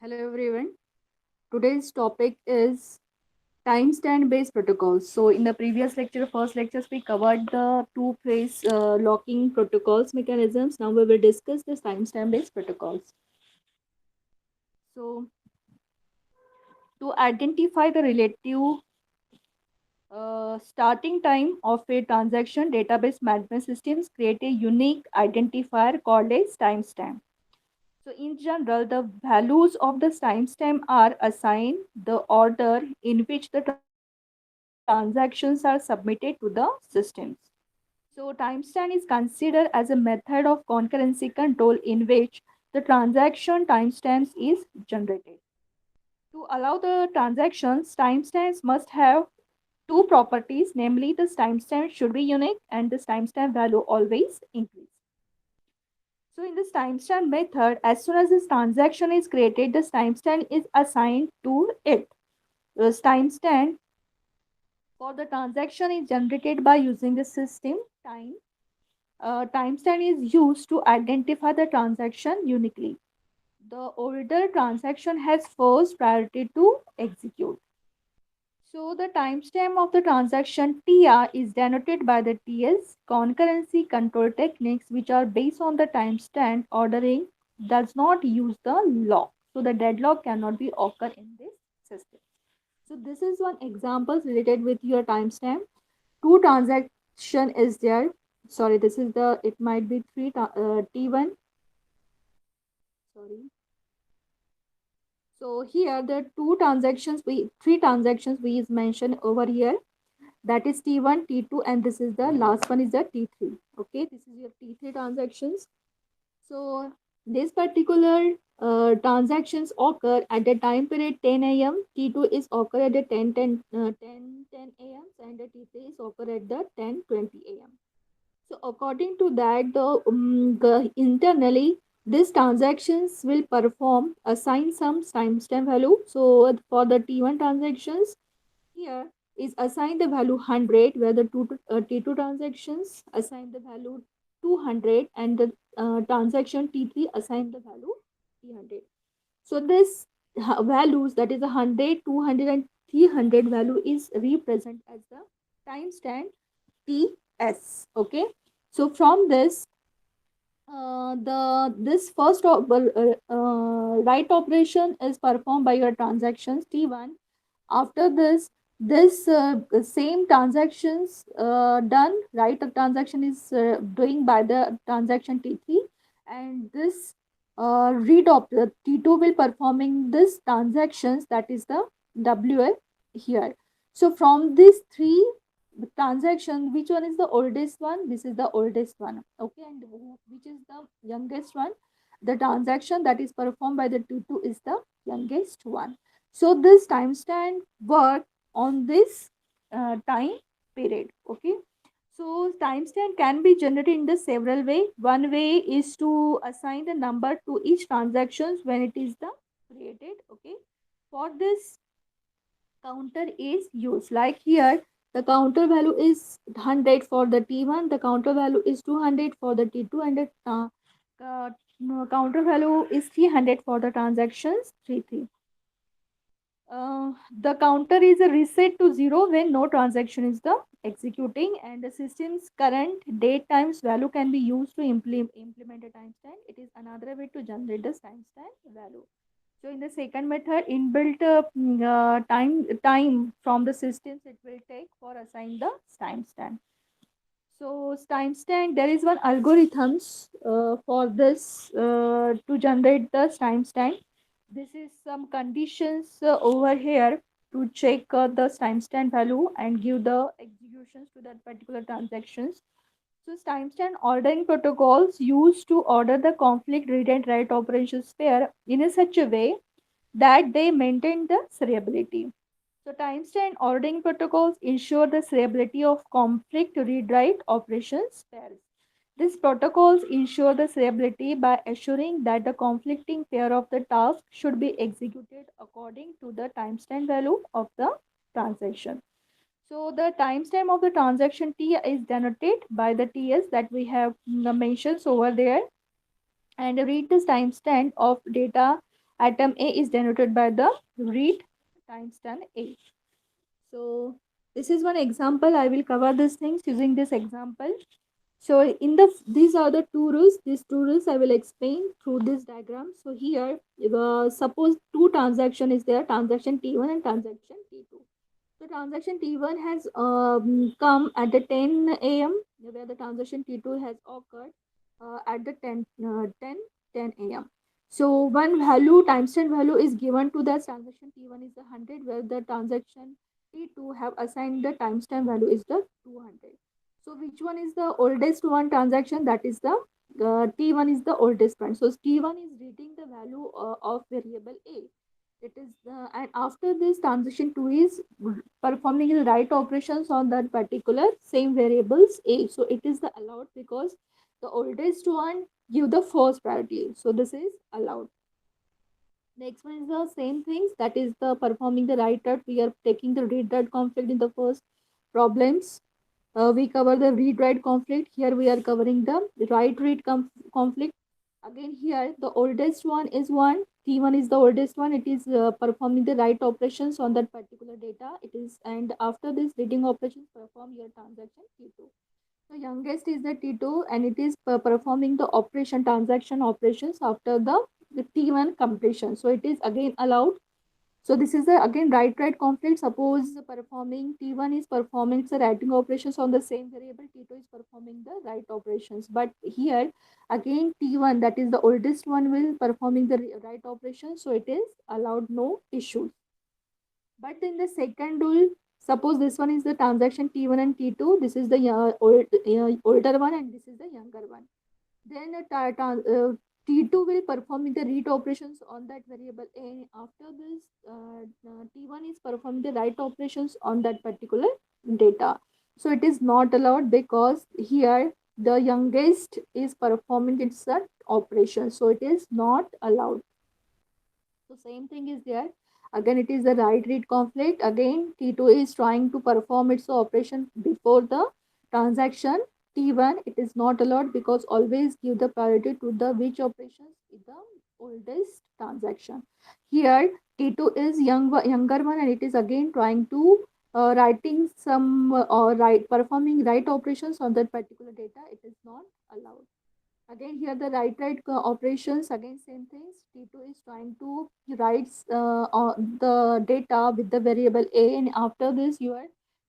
Hello everyone. Today's topic is timestamp based protocols. So in the previous lecture, first lectures, we covered the two-phase locking protocols mechanisms. Now we will discuss the timestamp based protocols. So to identify the relative starting time of a transaction, database management systems create a unique identifier called as timestamp. So in general, the values of the timestamp are assigned the order in which the transactions are submitted to the systems. So timestamp is considered as a method of concurrency control in which the transaction timestamps is generated. To allow the transactions, timestamps must have two properties, namely the timestamp should be unique and this timestamp value always increase. So in this timestamp method, as soon as this transaction is created, this timestamp is assigned to it. This timestamp for the transaction is generated by using the system time. Timestamp is used to identify the transaction uniquely. The older transaction has first priority to execute. So the timestamp of the transaction TR is denoted by the TS. Concurrency control techniques which are based on the timestamp ordering does not use the lock. So the deadlock cannot be occur in this system. So this is one example related with your timestamp. Two transaction is there. Sorry, this is the, it might be T1. Sorry. So here the three transactions we is mentioned over here, that is T1, T2, and this is the last one is the T3. Okay, this is your T3 transactions. So this particular transactions occur at the time period 10 a.m. T2 is occur at the 10 a.m. and the T3 is occur at the 10:20 a.m. So according to that, internally these transactions will perform assign some timestamp value. So for the T1 transactions, here is assign the value 100, where the T2 transactions assign the value 200 and the transaction T3 assign the value 300. So this values, that is 100, 200 and 300 value is represent as the timestamp TS. Okay. So from this, the this first write operation is performed by your transactions T1. After this, this same transactions done, right? A transaction is doing by the transaction T3, and this T2 will performing this transactions, that is the WL here. So from these three transaction, which one is the oldest one? This is the oldest one. Okay, and which is the youngest one? The transaction that is performed by the T2 is the youngest one. So this timestamp work on this time period. Okay. So timestamp can be generated in the several way. One way is to assign the number to each transactions when it is the created. Okay. For this, counter is used. Like here, the counter value is 100 for the T1. The counter value is 200 for the T2, and the no, counter value is 300 for the transactions 33. The counter is a reset to 0 when no transaction is the executing, and the system's current date times value can be used to implement a timestamp. It is another way to generate the timestamp value. So in the second method, inbuilt time from the systems it will take for assign the timestamp. So timestamp, there is one algorithms for this to generate the timestamp. This is some conditions over here to check the timestamp value and give the executions to that particular transactions. So timestamp ordering protocols used to order the conflict read and write operations pair in a such a way that they maintain the seriability. So timestamp ordering protocols ensure the seriability of conflict read-write operations pairs. These protocols ensure the seriability by assuring that the conflicting pair of the task should be executed according to the timestamp value of the transaction. So the timestamp of the transaction T is denoted by the TS that we have mentioned over there, and read this timestamp of data Item A is denoted by the read timestamp A. So this is one example. I will cover these things using this example. So in these are the two rules. These two rules I will explain through this diagram. So here, suppose two transaction is there, transaction T1 and transaction T2. The transaction T1 has come at the 10 a.m. where the transaction T2 has occurred at the 10 a.m. So one value, timestamp value is given to the transaction T1 is the 100, where the transaction T2 have assigned the timestamp value is the 200. So which one is the oldest one transaction? That is the T1 is the oldest one. So T1 is reading the value of variable A. It is and after this transaction 2 is performing the write operations on that particular same variables A. So it is the allowed because the oldest one give the first priority. So this is allowed. Next one is the same things, that is the performing the write write. We are taking the read write conflict in the first problems. We cover the read write conflict. Here we are covering the write read conflict. Again here the oldest one is 1. T1 is the oldest one. It is performing the write operations on that particular data. It is, and after this reading operations perform your transaction T2. The youngest is the T2 and it is performing the operation transaction operations after the T1 completion. So it is again allowed. So this is the again write conflict. Suppose performing T1 is performing the writing operations on the same variable, T2 is performing the write operations. But here again T1, that is the oldest one, will performing the write operations. So it is allowed, no issues. But in the second rule, suppose this one is the transaction T1 and T2. This is the older one and this is the younger one. Then T2 will perform the read operations on that variable A. After this, T1 is performing the write operations on that particular data. So it is not allowed because here the youngest is performing its operation. So it is not allowed. So same thing is there. Again, it is the write read conflict. Again, T2 is trying to perform its operation before the transaction T1. It is not allowed because always give the priority to the which operations is the oldest transaction. Here, T2 is younger one and it is again trying to writing some or performing write operations on that particular data. It is not allowed. Again here the write operations, again same things. T2 is trying to write the data with the variable A, and after this your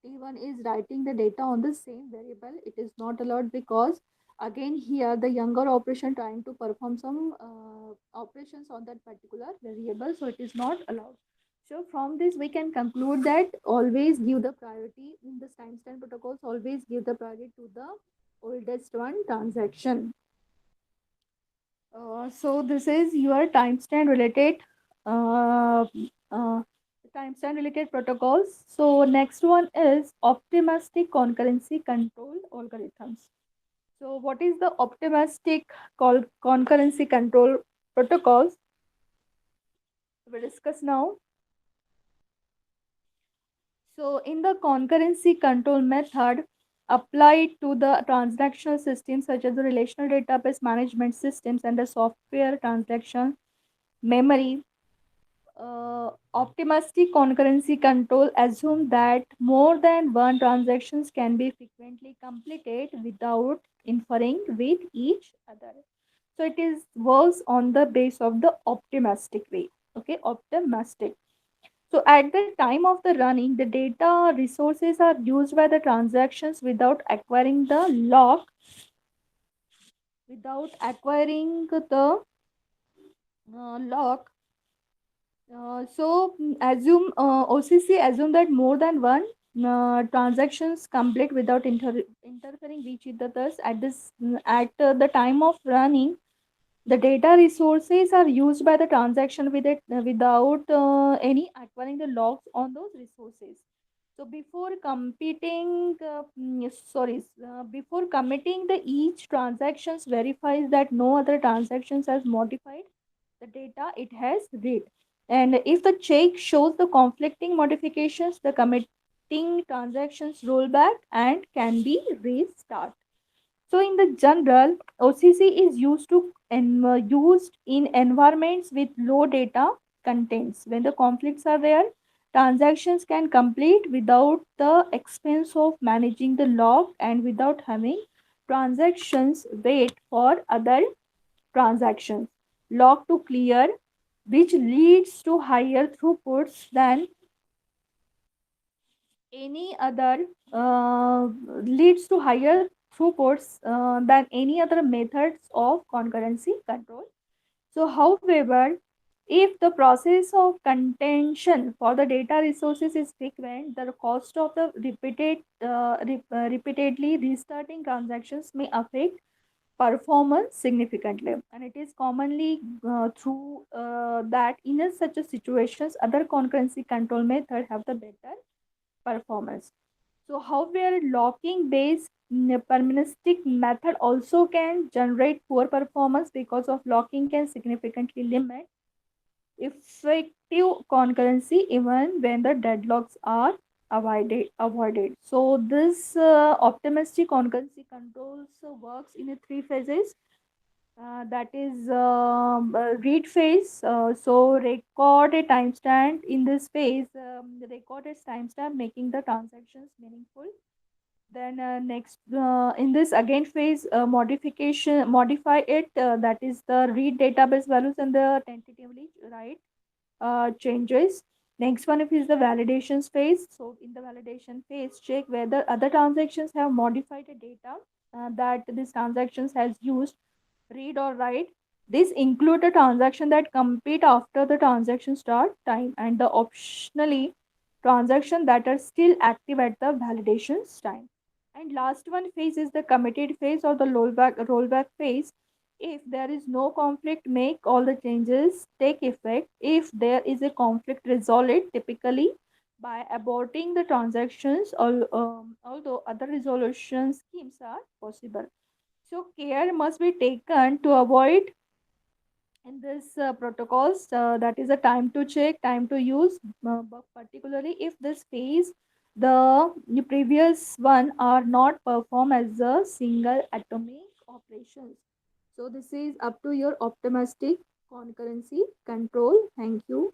T1 is writing the data on the same variable. It is not allowed because again here the younger operation trying to perform some operations on that particular variable, so it is not allowed. So from this we can conclude that always give the priority in the timestamp protocols, always give the priority to the oldest one transaction. So this is your timestamp related uh, uh, timestamp related protocols. So next one is optimistic concurrency control algorithms. So what is the optimistic concurrency control protocols? We'll discuss now. So in the concurrency control method applied to the transactional systems such as the relational database management systems and the software transaction memory, optimistic concurrency control assume that more than one transactions can be frequently completed without interfering with each other. So it is works on the base of the optimistic way. Okay, optimistic. So at the time of the running, the data resources are used by the transactions without acquiring the lock. Assume OCC assume that more than one transactions complete without interfering with each other. At the time of running, the data resources are used by the transaction without any acquiring the logs on those resources. So before committing the each transactions verifies that no other transactions has modified the data it has read. And if the check shows the conflicting modifications, the committing transactions roll back and can be restart. So in the general, OCC is used in environments with low data contents. When the conflicts are there, transactions can complete without the expense of managing the log and without having transactions wait for other transactions. Log to clear, which leads to higher throughputs than any other leads to higher throughputs than any other methods of concurrency control. So, however, if the process of contention for the data resources is frequent, the cost of the repeatedly restarting transactions may affect performance significantly, and it is commonly through that in such a situations other concurrency control method have the better performance. So, however, locking based perministic method also can generate poor performance because of locking can significantly limit effective concurrency even when the deadlocks are avoided. So, this optimistic concurrency controls works in a three phases. That is read phase. So record a timestamp in this phase. Record a timestamp making the transactions meaningful. Then next in this again phase modify it. That is the read database values and the tentatively write changes. Next one is the validations phase. So in the validation phase, check whether other transactions have modified the data that this transactions has used read or write. These include the transaction that complete after the transaction start time and the optionally transaction that are still active at the validations time. And last one phase is the committed phase or the rollback phase. If there is no conflict, make all the changes take effect. If there is a conflict, resolve it typically by aborting the transactions, although other resolution schemes are possible. So care must be taken to avoid in this protocols that is a time to check, time to use, but particularly if this phase the previous one are not performed as a single atomic operations. So this is up to your optimistic concurrency control. Thank you.